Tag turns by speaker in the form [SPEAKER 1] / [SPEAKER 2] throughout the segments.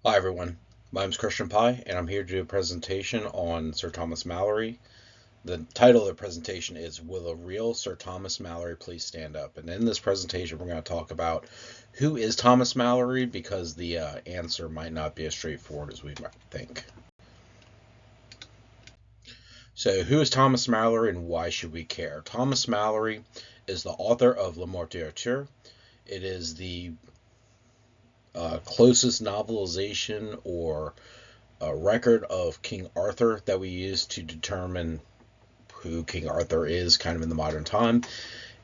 [SPEAKER 1] Hi everyone, my name is Christian Paille, and I'm here to do a presentation on Sir Thomas Malory. The title of the presentation is Will a Real Sir Thomas Malory Please Stand Up? And in this presentation, we're going to talk about who is Thomas Malory, because the answer might not be as straightforward as we might think. So, who is Thomas Malory and why should we care? Thomas Malory is the author of Le Morte d'Arthur. It is the closest novelization or a record of King Arthur that we use to determine who King Arthur is kind of in the modern time.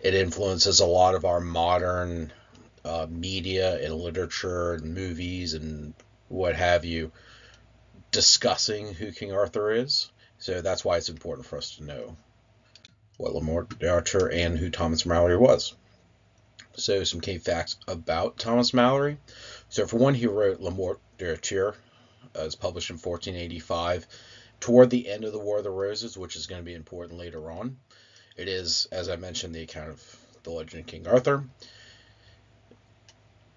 [SPEAKER 1] It influences a lot of our modern media and literature and movies and what have you discussing who King Arthur is. So that's why it's important for us to know what Le Morte d'Arthur and who Thomas Malory was. So some key facts about Thomas Malory. So for one, he wrote Le Morte d'Arthur. It was published in 1485, toward the end of the War of the Roses, which is going to be important later on. It is, as I mentioned, the account of the legend of King Arthur.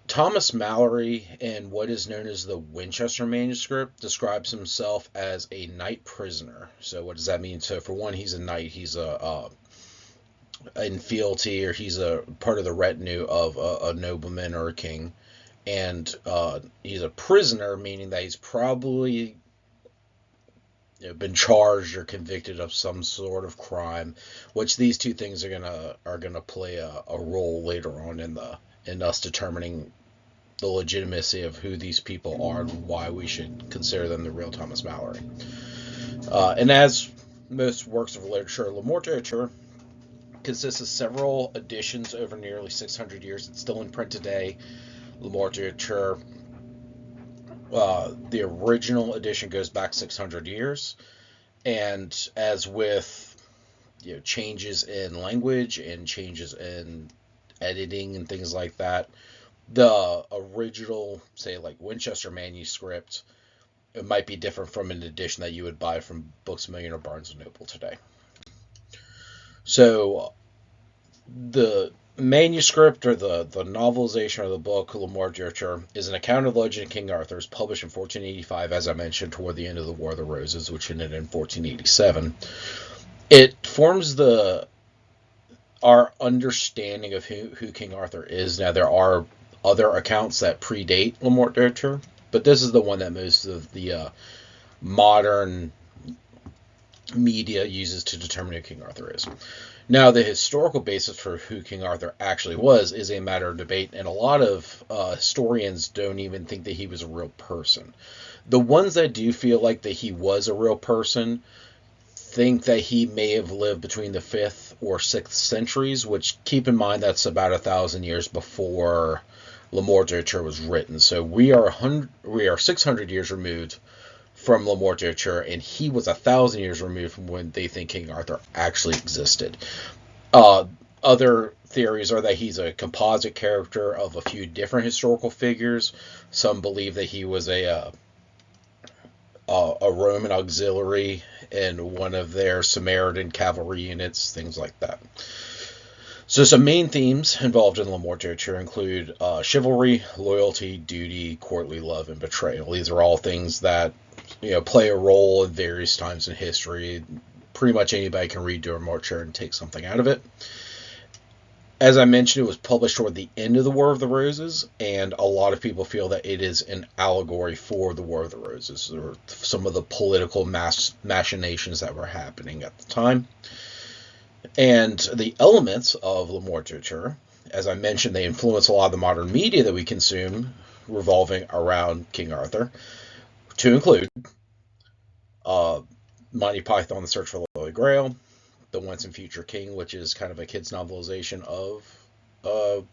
[SPEAKER 1] Thomas Malory, in what is known as the Winchester manuscript, describes himself as a knight prisoner. So what does that mean? So for one, he's a knight. He's in fealty, or he's a part of the retinue of a nobleman or a king. And he's a prisoner, meaning that he's probably been charged or convicted of some sort of crime, which these two things are gonna play a role later on in us determining the legitimacy of who these people are and why we should consider them the real Thomas Malory. And as most works of literature, Le Morte d'Arthur consists of several editions over nearly 600 years. It's still in print today. Le Morte d'Arthur, the original edition goes back 600 years. And as with changes in language and changes in editing and things like that, the original, say like Winchester manuscript, it might be different from an edition that you would buy from Books A Million or Barnes and Noble today. So the manuscript, or the novelization of the book Le Morte d'Arthur, is an account of the legend of King Arthur. It's published in 1485, as I mentioned, toward the end of the War of the Roses, which ended in 1487. It forms our understanding of who King Arthur is. Now, there are other accounts that predate Le Morte d'Arthur, but this is the one that most of the modern media uses to determine who King Arthur is. Now, the historical basis for who King Arthur actually was is a matter of debate, and a lot of historians don't even think that he was a real person. The ones that do feel like that he was a real person think that he may have lived between the 5th or 6th centuries, which, keep in mind, that's about 1,000 years before Le Morte d'Arthur was written. So we are 600 years removed from Le Morte d'Arthur, and he was 1,000 years removed from when they think King Arthur actually existed. Other theories are that he's a composite character of a few different historical figures. Some believe that he was a Roman auxiliary in one of their Samaritan cavalry units, things like that. So some main themes involved in Le Morte d'Arthur include chivalry, loyalty, duty, courtly love, and betrayal. These are all things that play a role at various times in history. Pretty much anybody can read Le Morte d'Arthur and take something out of it. As I mentioned, it was published toward the end of the War of the Roses, and a lot of people feel that it is an allegory for the War of the Roses, or some of the political machinations that were happening at the time. And the elements of Le Morte d'Arthur, as I mentioned, they influence a lot of the modern media that we consume revolving around King Arthur, to include Monty Python, The Search for the Holy Grail, The Once and Future King, which is kind of a kid's novelization of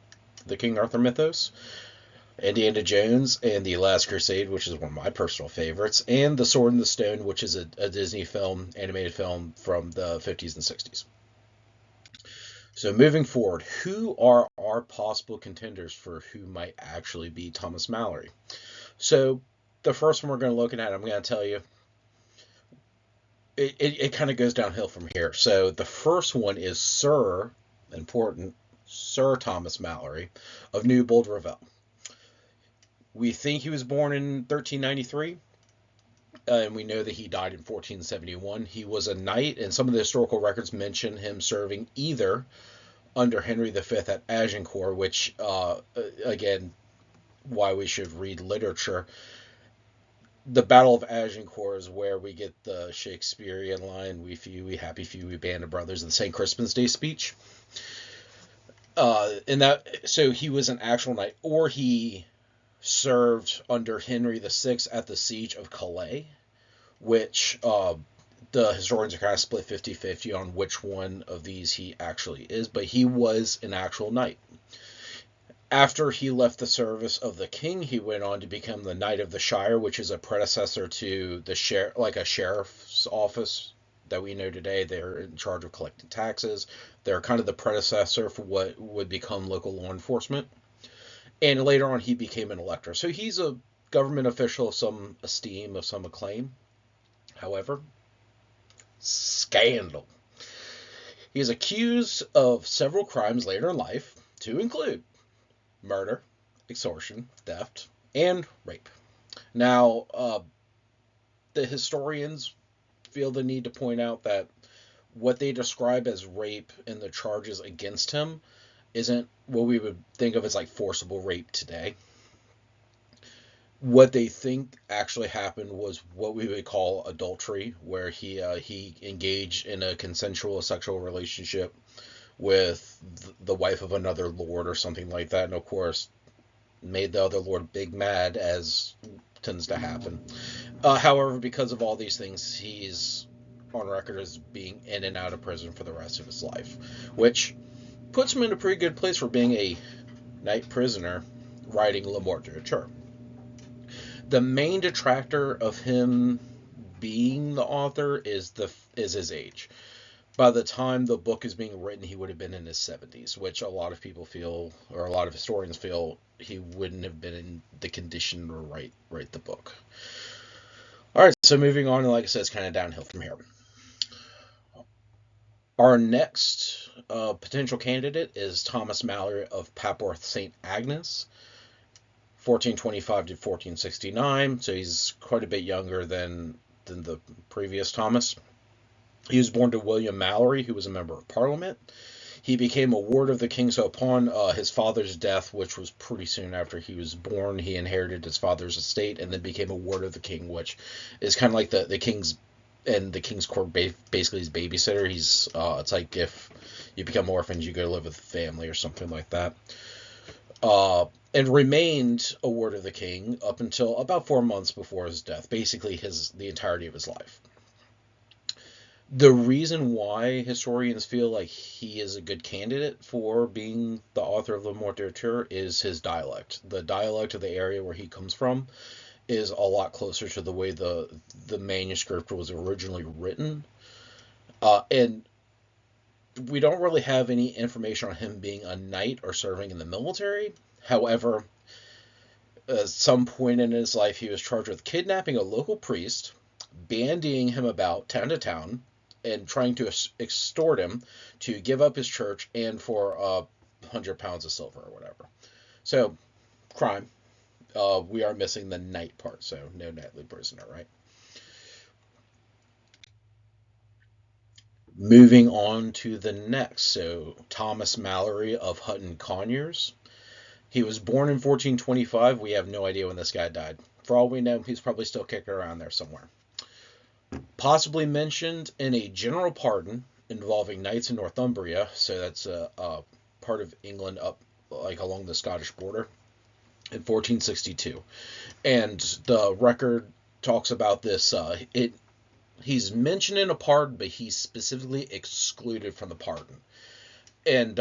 [SPEAKER 1] the King Arthur mythos, Indiana Jones and the Last Crusade, which is one of my personal favorites, and The Sword and the Stone, which is a Disney film, animated film from the 50s and 60s. So moving forward, who are our possible contenders for who might actually be Thomas Malory? So the first one we're going to look at, I'm going to tell you, it kind of goes downhill from here. So the first one is Sir Thomas Malory of Newbold, Revel. He We think he was born in 1393, and we know that he died in 1471. He was a knight, and some of the historical records mention him serving either under Henry V at Agincourt, which, again, why we should read literature. The Battle of Agincourt is where we get the Shakespearean line, "We few, we happy few, we band of brothers," the St. Crispin's Day speech. So he was an actual knight, or he served under Henry VI at the siege of Calais, which the historians are kind of split 50-50 on which one of these he actually is, but he was an actual knight. After he left the service of the king, he went on to become the Knight of the Shire, which is a predecessor to the like a sheriff's office that we know today. They're in charge of collecting taxes. They're kind of the predecessor for what would become local law enforcement. And later on, he became an elector. So he's a government official of some esteem, of some acclaim. However, scandal. He is accused of several crimes later in life, to include murder, extortion, theft, and rape. Now, the historians feel the need to point out that what they describe as rape and the charges against him isn't what we would think of as like forcible rape today. What they think actually happened was what we would call adultery, where he engaged in a consensual sexual relationship with the wife of another lord or something like that, and of course made the other lord big mad, as tends to happen. However, because of all these things, he's on record as being in and out of prison for the rest of his life, which puts him in a pretty good place for being a knight prisoner writing Le Morte d'Arthur. The main detractor of him being the author is his age. By the time the book is being written, he would have been in his 70s, which a lot of people feel, or a lot of historians feel, he wouldn't have been in the condition to write the book. All right, so moving on, and like I said, it's kind of downhill from here. Our next potential candidate is Thomas Malory of Papworth St. Agnes, 1425 to 1469. So he's quite a bit younger than the previous Thomas. He was born to William Malory, who was a member of Parliament. He became a ward of the king, so upon his father's death, which was pretty soon after he was born, he inherited his father's estate and then became a ward of the king, which is kind of like the king's and the king's court, basically his babysitter. He's it's like if you become orphans, you go to live with the family or something like that. And remained a ward of the king up until about 4 months before his death, basically the entirety of his life. The reason why historians feel like he is a good candidate for being the author of Le Morte d'Arthur is his dialect. The dialect of the area where he comes from is a lot closer to the way the manuscript was originally written. And we don't really have any information on him being a knight or serving in the military. However, at some point in his life, he was charged with kidnapping a local priest, bandying him about town to town, and trying to extort him to give up his church and for 100 pounds of silver or whatever. So, crime. We are missing the knight part, so no knightly prisoner, right? Moving on to the next, so Thomas Malory of Hutton Conyers. He was born in 1425. We have no idea when this guy died. For all we know, he's probably still kicking around there somewhere. Possibly mentioned in a general pardon involving knights in Northumbria, so that's a part of England up like along the Scottish border, in 1462. And the record talks about this. He's mentioned in a pardon, but he's specifically excluded from the pardon. And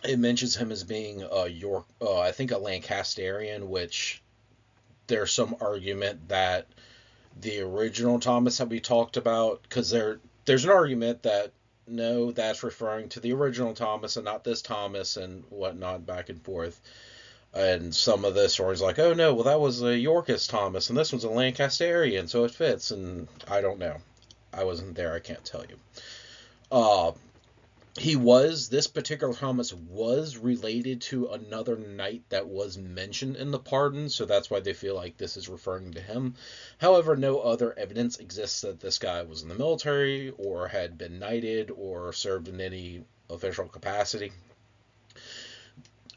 [SPEAKER 1] it mentions him as being I think a Lancasterian, which there's some argument that the original Thomas that we talked about, because there's an argument that no, that's referring to the original Thomas and not this Thomas and whatnot, back and forth. And some of the stories like, oh no, well that was a Yorkist Thomas and this one's a Lancasterian, so it fits. And I don't know. I wasn't there, I can't tell you. This particular Thomas was related to another knight that was mentioned in the pardon, so that's why they feel like this is referring to him. However, no other evidence exists that this guy was in the military or had been knighted or served in any official capacity.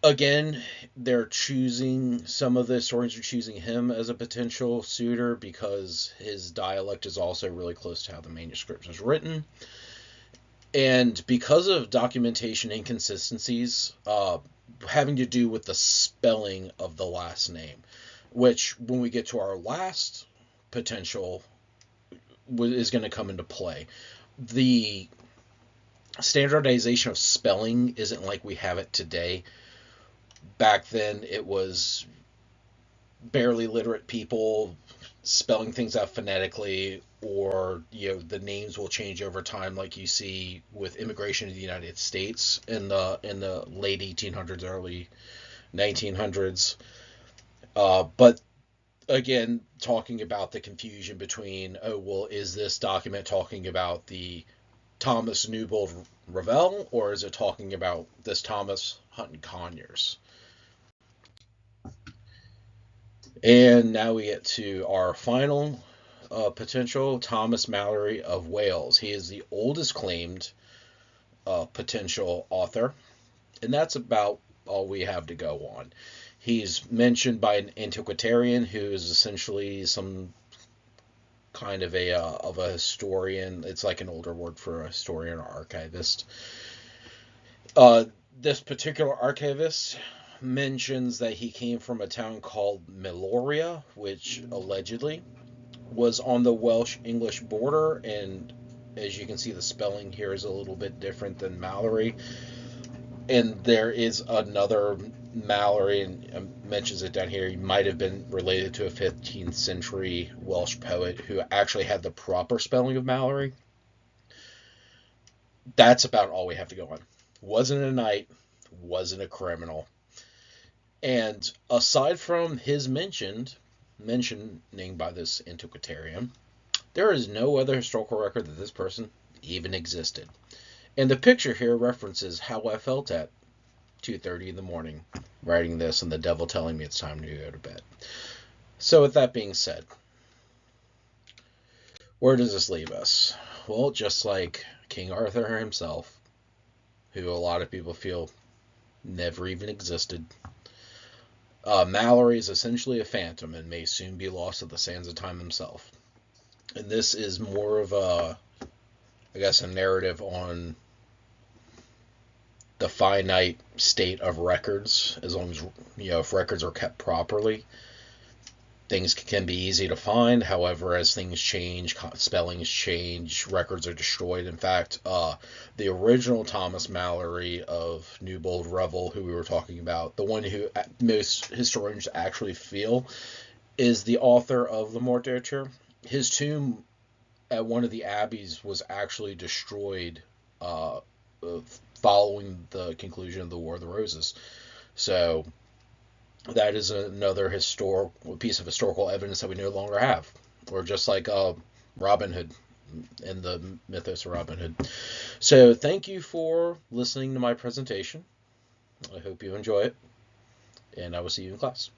[SPEAKER 1] Again, some of the historians are choosing him as a potential suitor because his dialect is also really close to how the manuscript was written. And because of documentation inconsistencies having to do with the spelling of the last name, which when we get to our last potential is going to come into play. The standardization of spelling isn't like we have it today. Back then, it was barely literate people spelling things out phonetically, or the names will change over time, like you see with immigration to the United States in the late 1800s, early 1900s. But again, talking about the confusion between, oh well, is this document talking about the Thomas Newbold Revel, or is it talking about this Thomas Hutton Conyers? And now we get to our final potential, Thomas Malory of Wales. He is the oldest claimed potential author, and that's about all we have to go on. He's mentioned by an antiquarian who is essentially some kind of a historian. It's like an older word for a historian or archivist. Uh, this particular archivist mentions that he came from a town called Malory, which allegedly was on the Welsh-English border, and as you can see, the spelling here is a little bit different than Malory. And there is another Malory, and mentions it down here. He might have been related to a 15th century Welsh poet who actually had the proper spelling of Malory. That's about all we have to go on. Wasn't a knight, wasn't a criminal. And aside from his mentioning by this antiquarian, there is no other historical record that this person even existed. And the picture here references how I felt at 2:30 in the morning writing this and the devil telling me it's time to go to bed. So with that being said, where does this leave us? Well, just like King Arthur himself, who a lot of people feel never even existed, Malory is essentially a phantom and may soon be lost at the sands of time himself. And this is more of a narrative on the finite state of records. As long as, if records are kept properly, things can be easy to find. However, as things change, spellings change, records are destroyed. In fact, the original Thomas Malory of Newbold Revel, who we were talking about, the one who most historians actually feel is the author of the Morte d'Arthur, his tomb at one of the abbeys was actually destroyed following the conclusion of the War of the Roses. So that is another piece of historical evidence that we no longer have. Or just like Robin Hood and the mythos of Robin Hood. So thank you for listening to my presentation. I hope you enjoy it, and I will see you in class.